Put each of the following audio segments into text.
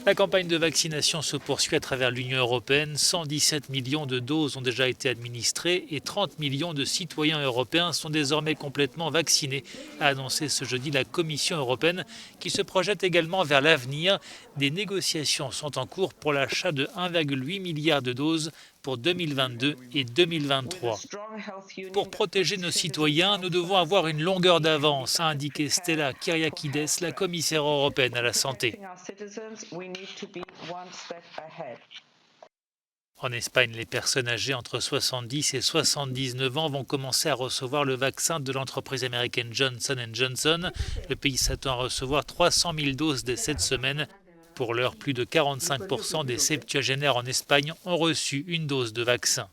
La campagne de vaccination se poursuit à travers l'Union européenne. 117 millions de doses ont déjà été administrées et 30 millions de citoyens européens sont désormais complètement vaccinés, a annoncé ce jeudi la Commission européenne qui se projette également vers l'avenir. Des négociations sont en cours pour l'achat de 1,8 milliard de doses pour 2022 et 2023. Pour protéger nos citoyens, nous devons avoir une longueur d'avance, a indiqué Stella Kyriakides, la commissaire européenne à la santé. En Espagne, les personnes âgées entre 70 et 79 ans vont commencer à recevoir le vaccin de l'entreprise américaine Johnson & Johnson. Le pays s'attend à recevoir 300 000 doses dès cette semaine. Pour l'heure, plus de 45% des septuagénaires en Espagne ont reçu une dose de vaccin.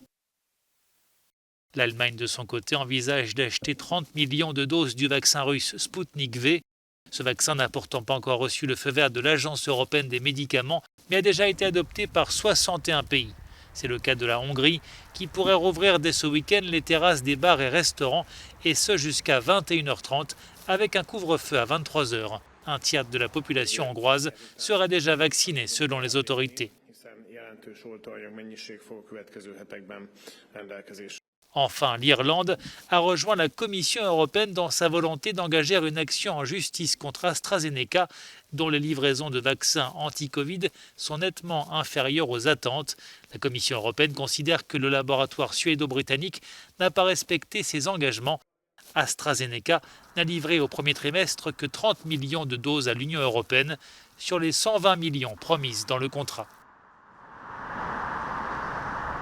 L'Allemagne, de son côté, envisage d'acheter 30 millions de doses du vaccin russe Sputnik V. Ce vaccin n'a pourtant pas encore reçu le feu vert de l'Agence européenne des médicaments, mais a déjà été adopté par 61 pays. C'est le cas de la Hongrie, qui pourrait rouvrir dès ce week-end les terrasses des bars et restaurants, et ce jusqu'à 21h30, avec un couvre-feu à 23h. Un tiers de la population hongroise sera déjà vaccinée selon les autorités. Enfin, l'Irlande a rejoint la Commission européenne dans sa volonté d'engager une action en justice contre AstraZeneca, dont les livraisons de vaccins anti-Covid sont nettement inférieures aux attentes. La Commission européenne considère que le laboratoire suédo-britannique n'a pas respecté ses engagements. AstraZeneca n'a livré au premier trimestre que 30 millions de doses à l'Union européenne sur les 120 millions promises dans le contrat.